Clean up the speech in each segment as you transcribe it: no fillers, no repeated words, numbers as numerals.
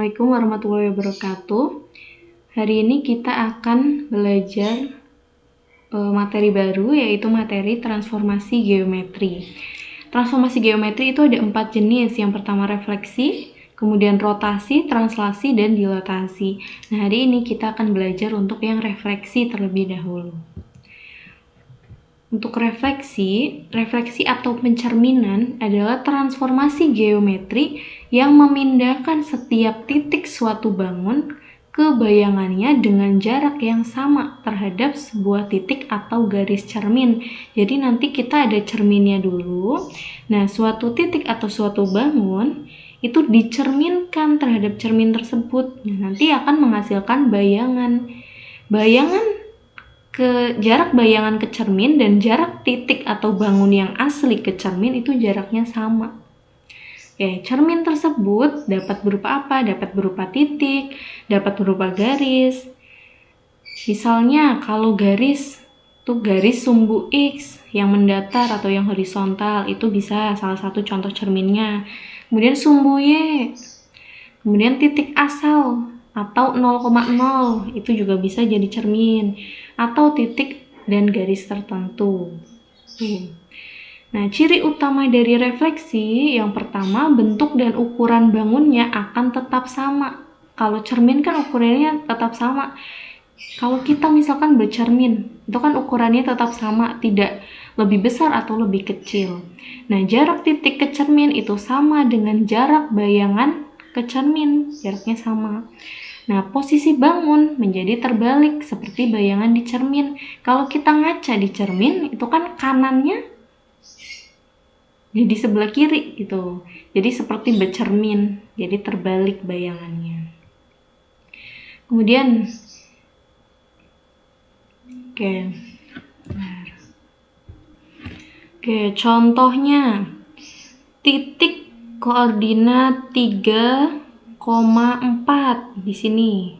Assalamualaikum warahmatullahi wabarakatuh. Hari ini kita akan belajar materi baru, yaitu materi transformasi geometri. Transformasi geometri itu ada 4 jenis. Yang pertama refleksi, kemudian rotasi, translasi, dan dilatasi. Nah, hari ini kita akan belajar untuk yang refleksi terlebih dahulu. Untuk refleksi atau pencerminan adalah transformasi geometri yang memindahkan setiap titik suatu bangun ke bayangannya dengan jarak yang sama terhadap sebuah titik atau garis cermin. Jadi nanti kita ada cerminnya dulu. Nah, suatu titik atau suatu bangun itu dicerminkan terhadap cermin tersebut. Nah, nanti akan menghasilkan bayangan. Jarak bayangan ke cermin dan jarak titik atau bangun yang asli ke cermin itu jaraknya sama. Oke, cermin tersebut dapat berupa apa? Dapat berupa titik, dapat berupa garis. Misalnya kalau garis itu garis sumbu X yang mendatar atau yang horizontal, itu bisa salah satu contoh cerminnya. Kemudian sumbu Y, kemudian titik asal atau 0,0 itu juga bisa jadi cermin, atau titik dan garis tertentu. Nah, ciri utama dari refleksi yang pertama, bentuk dan ukuran bangunnya akan tetap sama. Kalau cermin kan ukurannya tetap sama. Kalau kita misalkan bercermin, itu kan ukurannya tetap sama, tidak lebih besar atau lebih kecil. Nah, jarak titik ke cermin itu sama dengan jarak bayangan ke cermin, jaraknya sama. Nah, posisi bangun menjadi terbalik seperti bayangan di cermin. Kalau kita ngaca di cermin, itu kan kanannya jadi sebelah kiri gitu. Jadi seperti bercermin, jadi terbalik bayangannya. Kemudian, contohnya titik koordinat 3,4 di sini.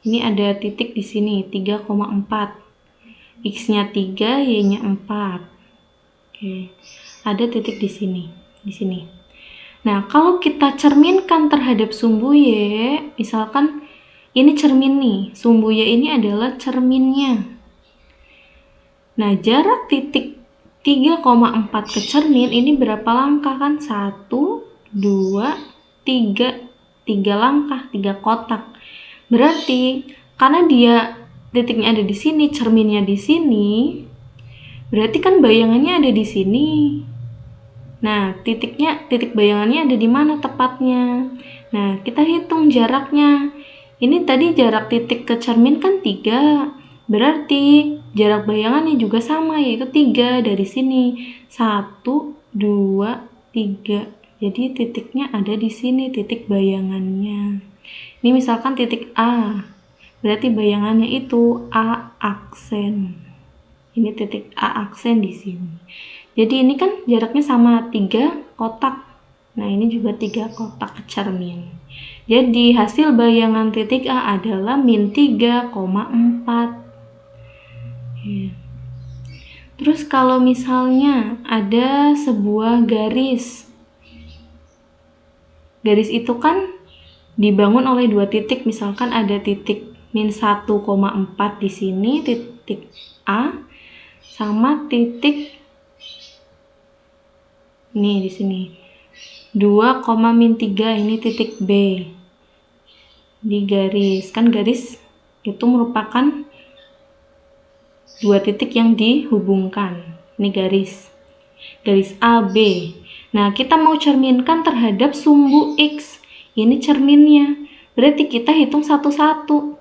Ini ada titik di sini 3,4. X-nya 3, Y-nya 4. Ada titik di sini. Nah, kalau kita cerminkan terhadap sumbu Y, misalkan ini cermin nih, sumbu Y ini adalah cerminnya. Nah, jarak titik 3,4 ke cermin ini berapa langkah kan? 1, 2, 3. 3 langkah, 3 kotak. Berarti karena dia titiknya ada di sini, cerminnya di sini, berarti kan bayangannya ada di sini. Nah, titik bayangannya ada di mana tepatnya? Nah, kita hitung jaraknya. Ini tadi jarak titik ke cermin kan 3. Berarti jarak bayangannya juga sama, yaitu 3 dari sini. 1, 2, 3. Jadi titiknya ada di sini, titik bayangannya. Ini misalkan titik A. Berarti bayangannya itu A aksen. Ini titik A aksen di sini. Jadi ini kan jaraknya sama 3 kotak. Nah, ini juga 3 kotak cermin. Jadi hasil bayangan titik A adalah min 3,4. Terus kalau misalnya ada sebuah garis. Garis itu kan dibangun oleh 2 titik. Misalkan ada titik min 1,4 di sini, titik A, sama titik ini di sini 2,-3, ini titik B di garis. Kan garis itu merupakan 2 titik yang dihubungkan. Ini garis AB. Nah, kita mau cerminkan terhadap sumbu X. Ini cerminnya. Berarti kita hitung satu-satu.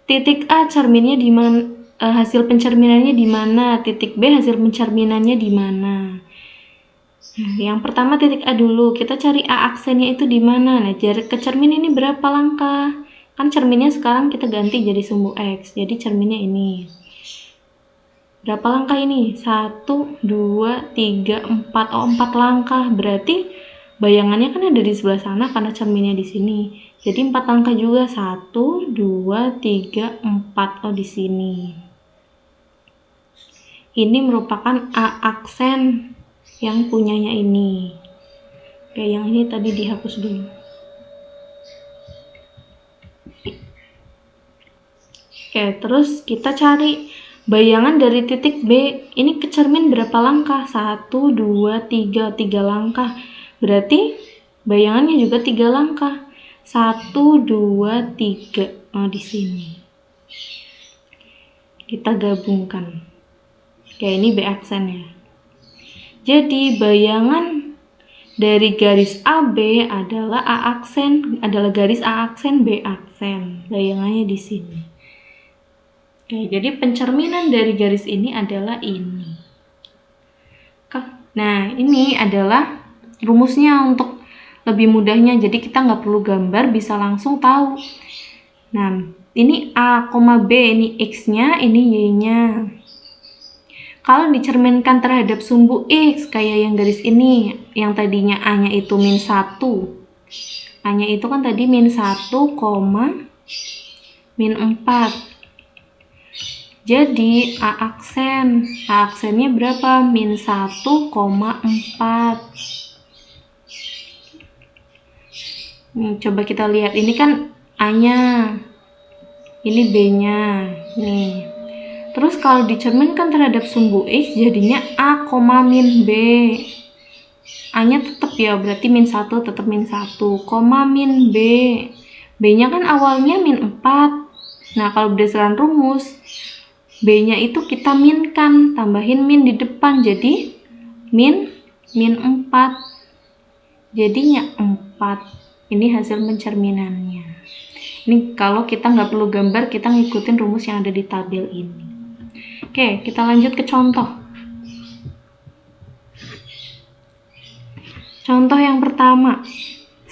Titik A cerminnya di mana? Hasil pencerminannya di mana? Titik B hasil pencerminannya di mana? Yang pertama titik A dulu, kita cari A aksennya itu di mana. Nah, jarak ke cermin ini berapa langkah? Kan cerminnya sekarang kita ganti jadi sumbu X, jadi cerminnya ini. Berapa langkah ini? 1, 2, 3, 4. Oh, 4 langkah. Berarti bayangannya kan ada di sebelah sana karena cerminnya di sini. Jadi 4 langkah juga. 1, 2, 3, 4. Oh, di sini. Ini merupakan A aksen yang punyanya ini. Oke, yang ini tadi dihapus dulu. Oke, terus kita cari bayangan dari titik B. Ini ke cermin berapa langkah? 1, 2, 3. 3 langkah. Berarti bayangannya juga 3 langkah. 1, 2, 3. Oh, di sini. Kita gabungkan. Oke, ini B aksen ya. Jadi bayangan dari garis AB adalah garis A aksen B aksen. Bayangannya di sini. Oke, jadi pencerminan dari garis ini adalah ini. Nah, ini adalah rumusnya untuk lebih mudahnya. Jadi kita nggak perlu gambar, bisa langsung tahu. Nah, ini A, B, ini X-nya, ini Y-nya. Kalau dicerminkan terhadap sumbu X, kayak yang garis ini, yang tadinya A-nya itu -1. A-nya itu kan tadi -1, -4. Jadi A aksennya berapa? -1,4. Coba kita lihat, ini kan A-nya, ini B-nya, nih. Terus kalau dicerminkan terhadap sumbu X, jadinya A, -B. A-nya tetap ya, berarti -1 tetap -1, -B. B-nya kan awalnya -4. Nah, kalau berdasarkan rumus, B-nya itu kita minkan, tambahin min di depan, jadi -4. Jadinya 4. Ini hasil pencerminannya. Ini kalau kita nggak perlu gambar, kita ngikutin rumus yang ada di tabel ini. Oke, kita lanjut ke contoh. Contoh yang pertama.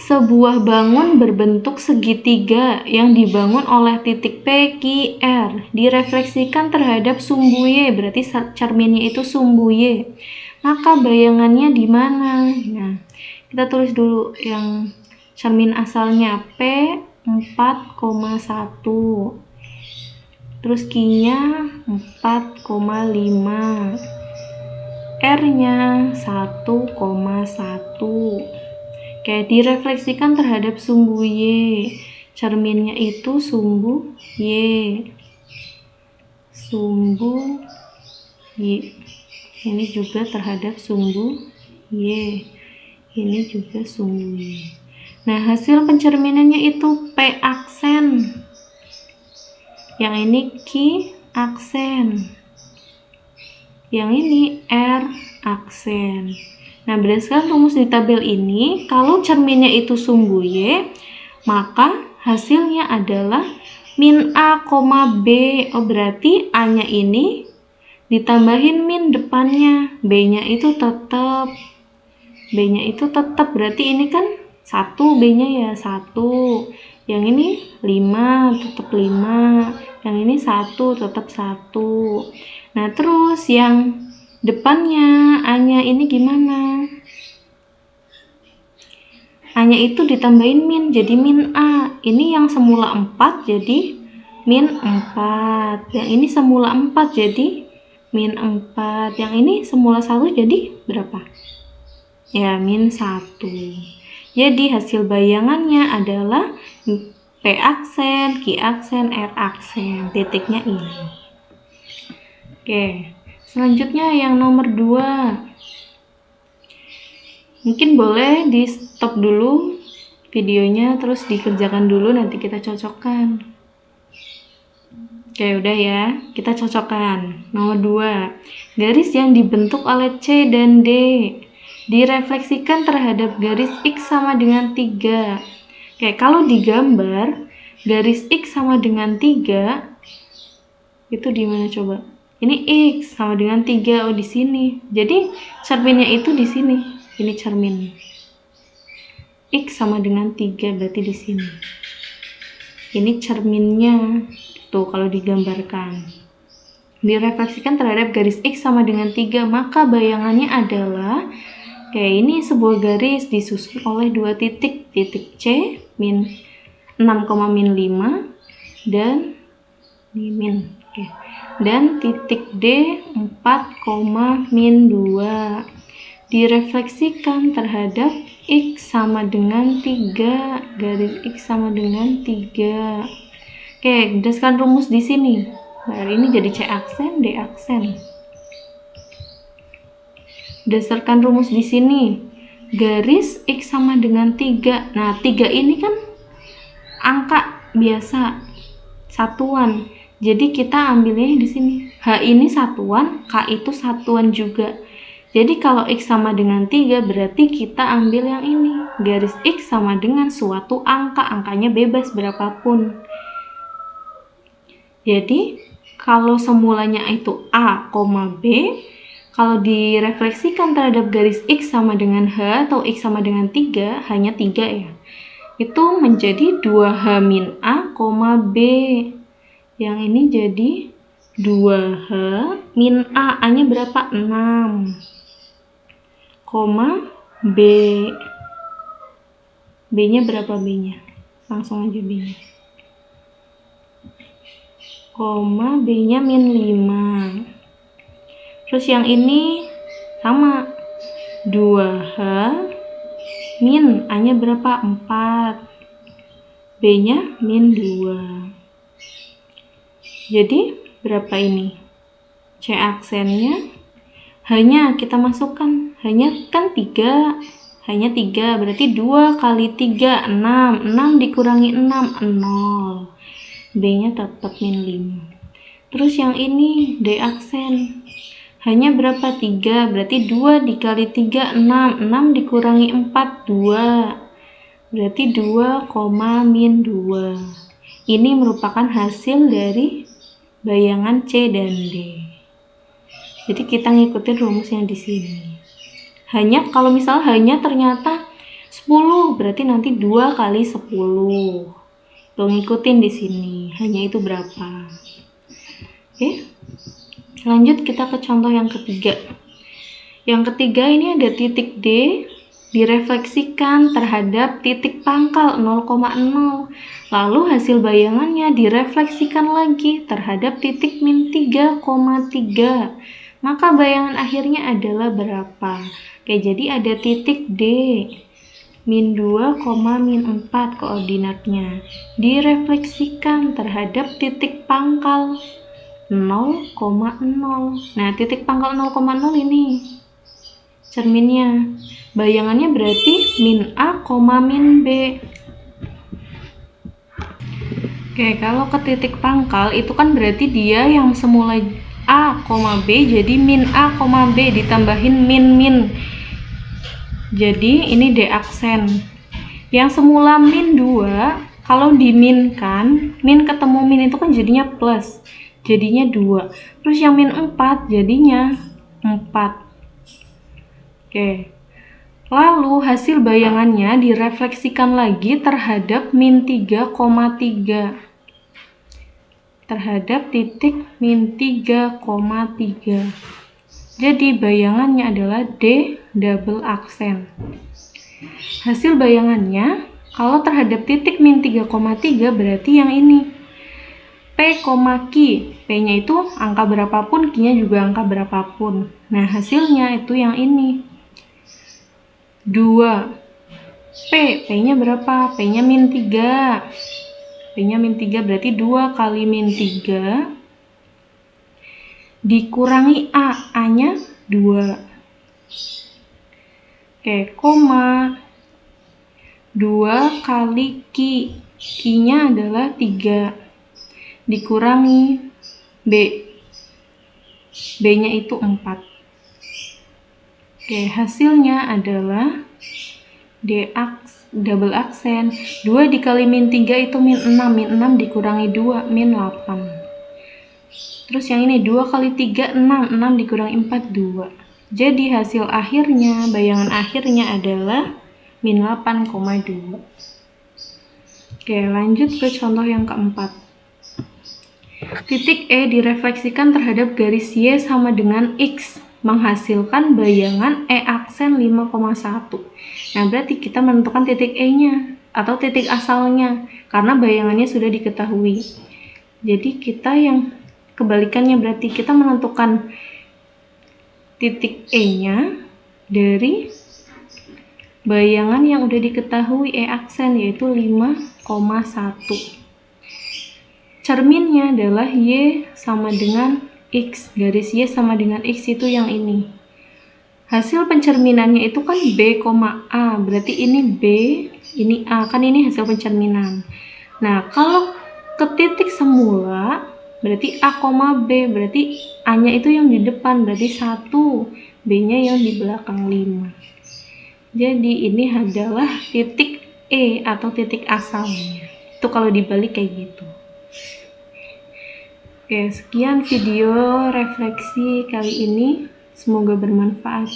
Sebuah bangun berbentuk segitiga yang dibangun oleh titik P, Q, R direfleksikan terhadap sumbu Y, berarti cerminnya itu sumbu Y. Maka bayangannya di mana? Nah, kita tulis dulu yang cermin asalnya P 4,1. Terus Q-nya 4,5. R-nya 1,1. Oke, direfleksikan terhadap sumbu Y. Cerminnya itu sumbu Y. Sumbu Y. Ini juga terhadap sumbu Y. Ini juga sumbu Y. Nah, hasil pencerminannya itu P aksen. Yang ini Q aksen. Yang ini R aksen. Nah, berdasarkan rumus di tabel ini, kalau cerminnya itu sumbu Y, maka hasilnya adalah -A, B. Oh, berarti A-nya ini ditambahin min depannya. B-nya itu tetap. Berarti ini kan 1, B-nya ya 1. Yang ini 5, tetap 5. Yang ini 1, tetap 1. Nah, terus yang depannya A-nya ini gimana? A-nya itu ditambahin min, jadi -A. Ini yang semula 4 jadi -4. Yang ini semula 4 jadi -4. Yang ini semula 1 jadi berapa? Ya, -1. Jadi hasil bayangannya adalah P aksen, Q aksen, R aksen. Titiknya ini. Oke, selanjutnya yang nomor 2. Mungkin boleh di stop dulu videonya, terus dikerjakan dulu, nanti kita cocokkan. Oke, udah ya, kita cocokkan. Nomor 2. Garis yang dibentuk oleh C dan D direfleksikan terhadap garis X sama dengan 3. Oke, kalau digambar, garis X sama dengan 3, itu di mana coba? Ini X sama dengan 3, oh di sini. Jadi cerminnya itu di sini. Ini cermin. X sama dengan 3, berarti di sini. Ini cerminnya. Tuh kalau digambarkan. Direfleksikan terhadap garis X sama dengan 3, maka bayangannya adalah ini sebuah garis disusun oleh 2 titik. Titik C -6,5 dan min. Dan titik D 4,-2 direfleksikan terhadap X sama dengan 3, garis X sama dengan 3. Oke, berdasarkan rumus di sini. Nah, ini jadi C aksen, D aksen. Berdasarkan rumus di sini, garis X sama dengan 3. Nah, 3 ini kan angka biasa, satuan. Jadi kita ambilnya di sini. H ini satuan, K itu satuan juga. Jadi kalau X sama dengan 3, berarti kita ambil yang ini. Garis X sama dengan suatu angka, angkanya bebas berapapun. Jadi, kalau semulanya itu A, B, kalau direfleksikan terhadap garis X sama dengan H atau X sama dengan 3, hanya 3 ya. Itu menjadi 2H min A, B. Yang ini jadi 2H min A. A-nya berapa? 6. B. B-nya berapa B-nya? Langsung aja B-nya. B-nya min 5. Terus yang ini sama, 2H min A-nya berapa? 4. B-nya min 2. Jadi berapa ini? C aksennya H-nya kita masukkan. H-nya kan 3. Hanya 3, berarti 2 kali 3, 6. 6 dikurangi 6, 0. B-nya tetap min 5. Terus yang ini D aksen. Hanya berapa? 3, berarti 2 dikali 3, 6. 6 dikurangi 4, 2. Berarti 2, min 2. Ini merupakan hasil dari bayangan C dan D. Jadi kita ngikutin rumus yang di sini. Hanya kalau misal hanya ternyata 10, berarti nanti 2 kali 10. Tuh ngikutin di sini. Hanya itu berapa? Oke. Lanjut kita ke contoh yang ketiga. Yang ketiga ini ada titik D direfleksikan terhadap titik pangkal 0,0. Lalu hasil bayangannya direfleksikan lagi terhadap titik min 3,3. Maka bayangan akhirnya adalah berapa? Oke, jadi ada titik D. Min 2, min 4 koordinatnya. Direfleksikan terhadap titik pangkal 0,0. Nah, titik pangkal 0,0 ini cerminnya. Bayangannya berarti min A, min B. Oke, kalau ke titik pangkal itu kan berarti dia yang semula A, B jadi min A, B ditambahin min. Jadi ini D aksen. Yang semula min 2, kalau diminkan, min ketemu min itu kan jadinya plus. Jadinya 2. Terus yang min 4 jadinya 4. Oke. Lalu hasil bayangannya direfleksikan lagi terhadap min 3,3. Terhadap titik min 3,3. Jadi bayangannya adalah D double aksen. Hasil bayangannya kalau terhadap titik min 3,3 berarti yang ini. P, Q. P-nya itu angka berapapun, Q-nya juga angka berapapun. Nah, hasilnya itu yang ini. 2. P-nya berapa? P-nya min 3. P-nya min 3 berarti 2 kali min 3 dikurangi A, A-nya 2. Oke, koma 2 kali Q, Q-nya adalah 3 dikurangi B, B-nya itu 4. Oke, hasilnya adalah D double aksen. 2 dikali min 3 itu min 6, min 6 dikurangi 2, min 8. Terus yang ini 2 kali 3, 6, 6 dikurangi 4, 2. Jadi hasil akhirnya, bayangan akhirnya adalah min 8,2. Oke, lanjut ke contoh yang keempat. Titik E direfleksikan terhadap garis Y sama dengan X, menghasilkan bayangan E aksen 5,1. Nah, berarti kita menentukan titik E-nya atau titik asalnya, karena bayangannya sudah diketahui. Jadi kita yang kebalikannya, berarti kita menentukan titik E-nya dari bayangan yang udah diketahui E aksen, yaitu 5,1. cerminnya adalah Y sama dengan X, garis Y sama dengan X itu yang ini. Hasil pencerminannya itu kan B, A, berarti ini B, ini A, kan ini hasil pencerminan. Nah, kalau ke titik semula, berarti A, B, berarti A-nya itu yang di depan, berarti 1, B-nya yang di belakang 5. Jadi ini adalah titik E atau titik asalnya. Itu kalau dibalik kayak gitu. Oke, sekian video refleksi kali ini. Semoga bermanfaat.